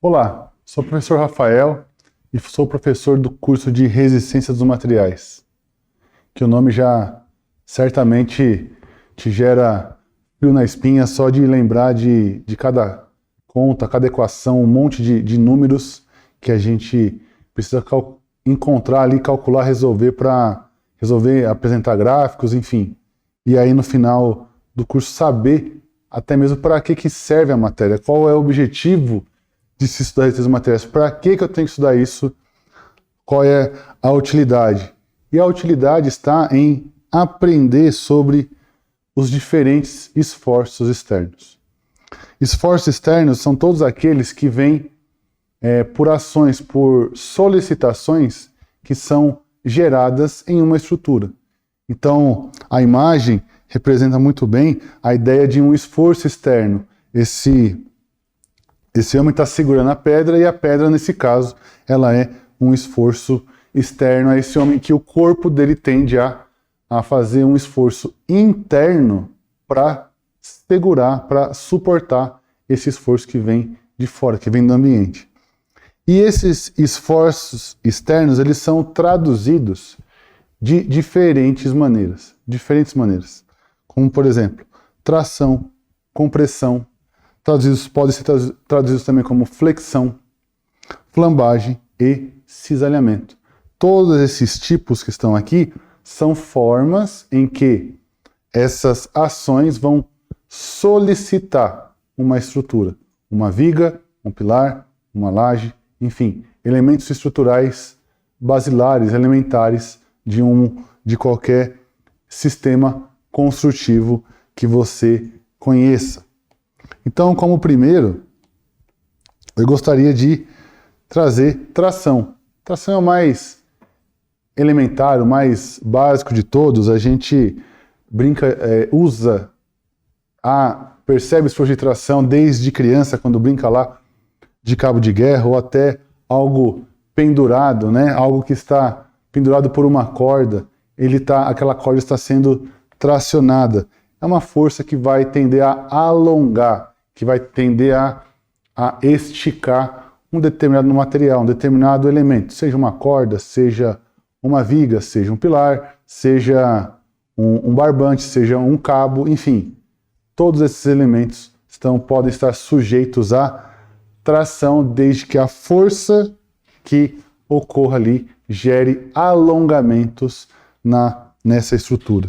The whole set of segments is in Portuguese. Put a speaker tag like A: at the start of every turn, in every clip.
A: Olá, sou o professor Rafael e sou professor do curso de Resistência dos Materiais, que o nome já certamente te gera frio na espinha só de lembrar de cada conta, cada equação, um monte de números que a gente precisa encontrar ali, calcular, resolver para resolver, apresentar gráficos, enfim. E aí no final do curso saber até mesmo para que serve a matéria, qual é o objetivo de se estudar resistência dos materiais, para que eu tenho que estudar isso, qual é a utilidade. E a utilidade está em aprender sobre os diferentes esforços externos. Esforços externos são todos aqueles que vêm por ações, por solicitações que são geradas em uma estrutura. Então, a imagem representa muito bem a ideia de um esforço externo. Esse homem está segurando a pedra e a pedra, nesse caso, ela é um esforço externo a esse homem que o corpo dele tende a fazer um esforço interno para segurar, para suportar esse esforço que vem de fora, que vem do ambiente. E esses esforços externos, eles são traduzidos de diferentes maneiras. Como, por exemplo, tração, compressão, podem ser traduzidos também como flexão, flambagem e cisalhamento. Todos esses tipos que estão aqui são formas em que essas ações vão solicitar uma estrutura, uma viga, um pilar, uma laje, enfim, elementos estruturais basilares, elementares de qualquer sistema construtivo que você conheça. Então, como primeiro, eu gostaria de trazer tração. Tração é o mais elementar, o mais básico de todos. A gente percebe esforço de tração desde criança, quando brinca lá de cabo de guerra, ou até algo pendurado, né? Algo que está pendurado por uma corda, aquela corda está sendo tracionada. É uma força que vai tender a alongar, que vai tender a esticar um determinado material, um determinado elemento, seja uma corda, seja uma viga, seja um pilar, seja um barbante, seja um cabo, enfim. Todos esses elementos podem estar sujeitos à tração, desde que a força que ocorra ali gere alongamentos nessa estrutura.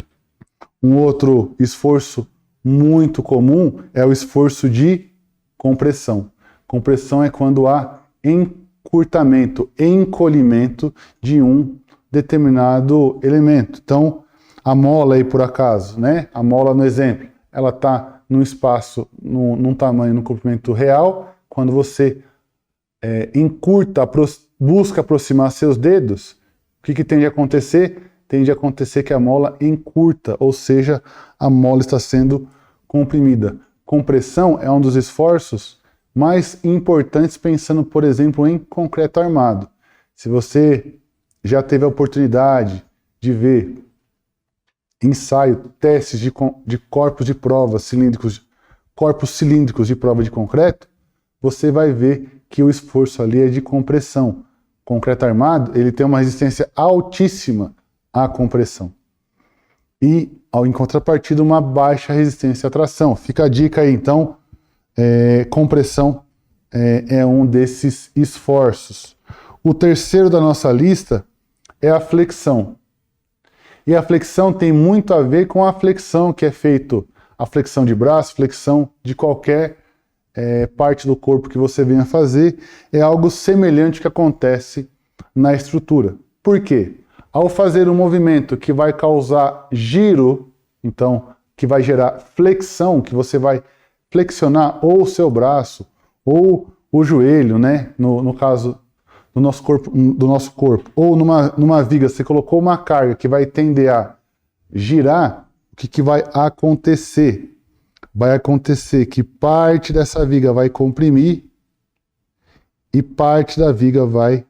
A: Um outro esforço muito comum é o esforço de compressão. Compressão é quando há encurtamento, encolhimento de um determinado elemento. Então, a mola aí, por acaso, né? A mola no exemplo, ela está num espaço, num tamanho, num comprimento real. Quando você encurta, busca aproximar seus dedos, o que tende a acontecer? Tende a acontecer que a mola encurta, ou seja, a mola está sendo comprimida. Compressão é um dos esforços mais importantes, pensando, por exemplo, em concreto armado. Se você já teve a oportunidade de ver ensaio, testes de corpos de prova corpos cilíndricos de prova de concreto, você vai ver que o esforço ali é de compressão. Concreto armado, ele tem uma resistência altíssima à compressão. E, em contrapartida, uma baixa resistência à tração. Fica a dica aí, então, compressão é um desses esforços. O terceiro da nossa lista é a flexão. E a flexão tem muito a ver com a flexão que é feito, a flexão de braço, flexão de qualquer parte do corpo que você venha fazer, é algo semelhante que acontece na estrutura. Por quê? Ao fazer um movimento que vai causar giro, então, que vai gerar flexão, que você vai flexionar ou o seu braço, ou o joelho, né? No caso do nosso corpo, ou numa viga, você colocou uma carga que vai tender a girar, o que vai acontecer? Vai acontecer que parte dessa viga vai comprimir e parte da viga vai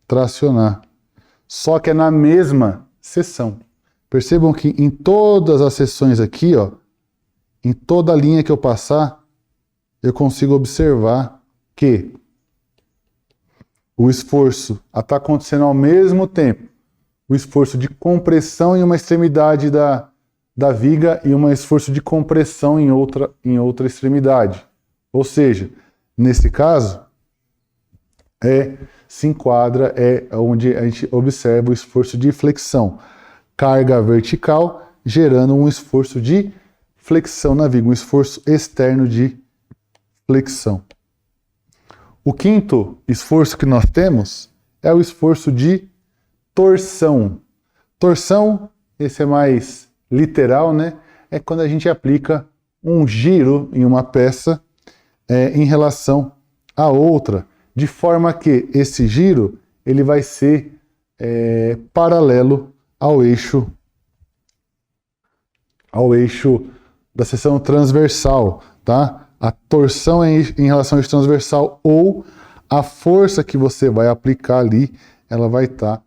A: tracionar. Só que é na mesma seção. Percebam que em todas as seções aqui, ó, em toda a linha que eu passar, eu consigo observar que o esforço está acontecendo ao mesmo tempo, o esforço de compressão em uma extremidade da viga e um esforço de compressão em outra extremidade. Ou seja, nesse caso, se enquadra, onde a gente observa o esforço de flexão. Carga vertical gerando um esforço de flexão na viga, um esforço externo de flexão. O quinto esforço que nós temos é o esforço de torção. Torção, esse é mais literal, né? É quando a gente aplica um giro em uma peça em relação à outra, de forma que esse giro ele vai ser paralelo ao eixo da seção transversal, tá? A torção é em relação ao eixo transversal, ou a força que você vai aplicar ali, ela vai estar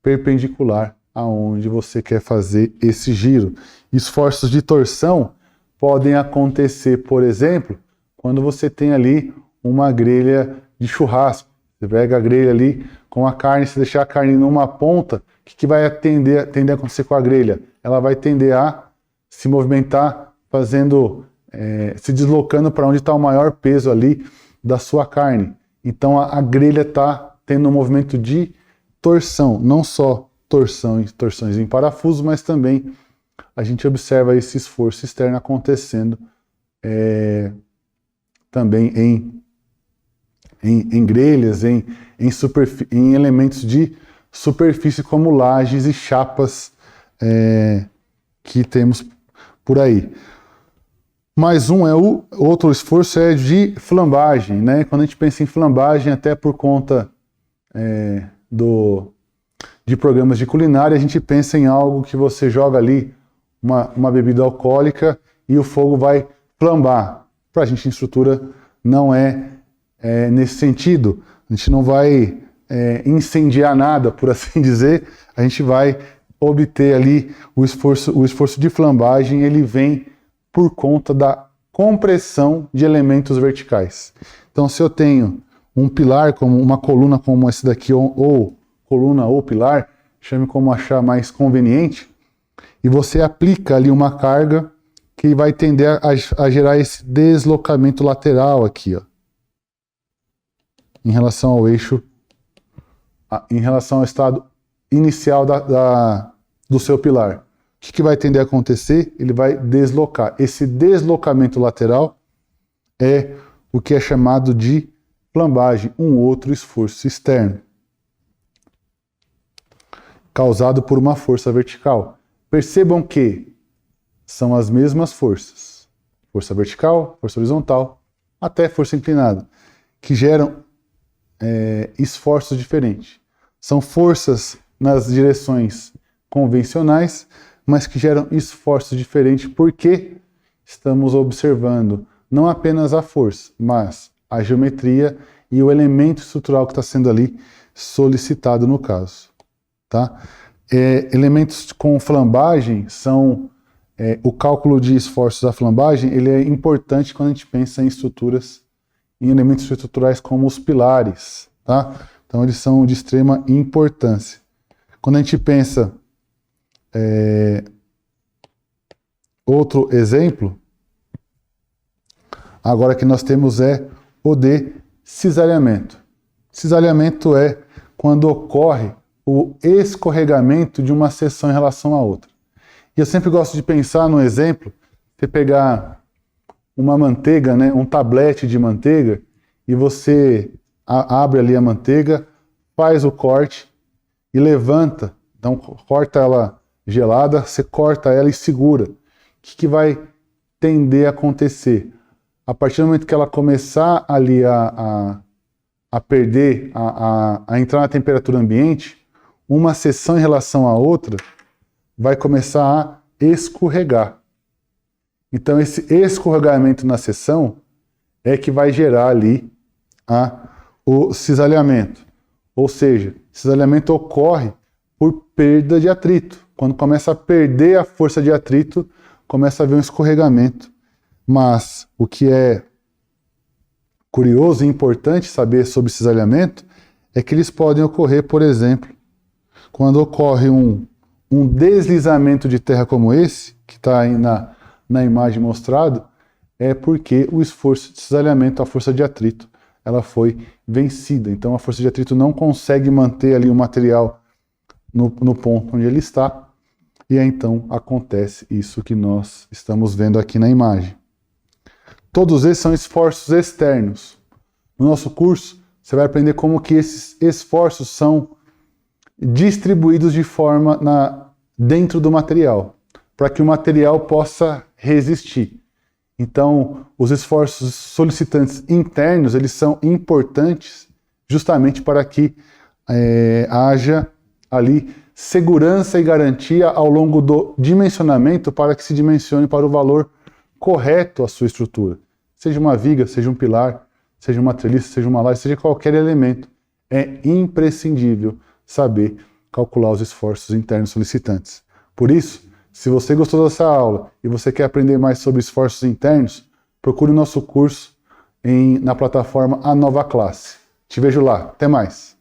A: perpendicular aonde você quer fazer esse giro. Esforços de torção podem acontecer, por exemplo, quando você tem ali uma grelha de churrasco. Você pega a grelha ali com a carne, se deixar a carne numa ponta, o que vai tender a acontecer com a grelha? Ela vai tender a se movimentar, se deslocando para onde está o maior peso ali da sua carne. Então a grelha está tendo um movimento de torção, não só torções em parafuso, mas também a gente observa esse esforço externo acontecendo também em grelhas, em elementos de superfície como lajes e chapas que temos por aí. Mais outro esforço é de flambagem, né? Quando a gente pensa em flambagem, até por conta de programas de culinária, a gente pensa em algo que você joga ali uma bebida alcoólica e o fogo vai flambar. Para a gente, instrutura não é nesse sentido. A gente não vai incendiar nada, por assim dizer. A gente vai obter ali o esforço de flambagem, ele vem por conta da compressão de elementos verticais. Então, se eu tenho um pilar, como uma coluna como esse daqui, ou coluna ou pilar, chame como achar mais conveniente, e você aplica ali uma carga que vai tender a gerar esse deslocamento lateral aqui, ó, em relação ao eixo, em relação ao estado inicial do seu pilar. O que vai tender a acontecer? Ele vai deslocar. Esse deslocamento lateral é o que é chamado de flambagem, um outro esforço externo, causado por uma força vertical. Percebam que são as mesmas forças, força vertical, força horizontal, até força inclinada, que geram esforços diferentes. São forças nas direções convencionais, mas que geram esforços diferentes, porque estamos observando não apenas a força, mas a geometria e o elemento estrutural que está sendo ali solicitado no caso. Tá? Elementos com flambagem são... o cálculo de esforços da flambagem ele é importante quando a gente pensa em elementos estruturais como os pilares. Tá? Então eles são de extrema importância. Quando a gente pensa... outro exemplo, agora que nós temos o de cisalhamento. Cisalhamento é quando ocorre o escorregamento de uma seção em relação à outra. E eu sempre gosto de pensar no exemplo, você pegar uma manteiga, né, um tablete de manteiga, e você abre ali a manteiga, faz o corte e levanta, então corta ela gelada, você corta ela e segura. O que vai tender a acontecer? A partir do momento que ela começar ali a perder, a entrar na temperatura ambiente, uma seção em relação à outra vai começar a escorregar. Então esse escorregamento na seção é que vai gerar ali o cisalhamento. Ou seja, cisalhamento ocorre por perda de atrito. Quando começa a perder a força de atrito, começa a haver um escorregamento. Mas o que é curioso e importante saber sobre cisalhamento é que eles podem ocorrer, por exemplo, quando ocorre um deslizamento de terra como esse, que está aí na imagem mostrado, é porque o esforço de cisalhamento, a força de atrito, ela foi vencida. Então a força de atrito não consegue manter ali o material no ponto onde ele está, e aí então acontece isso que nós estamos vendo aqui na imagem. Todos esses são esforços externos. No nosso curso, você vai aprender como que esses esforços são distribuídos de forma dentro do material, para que o material possa resistir. Então, os esforços solicitantes internos, eles são importantes justamente para que haja ali segurança e garantia ao longo do dimensionamento para que se dimensione para o valor correto a sua estrutura. Seja uma viga, seja um pilar, seja uma treliça, seja uma laje, seja qualquer elemento. É imprescindível saber calcular os esforços internos solicitantes. Por isso, se você gostou dessa aula e você quer aprender mais sobre esforços internos, procure o nosso curso na plataforma A Nova Classe. Te vejo lá. Até mais!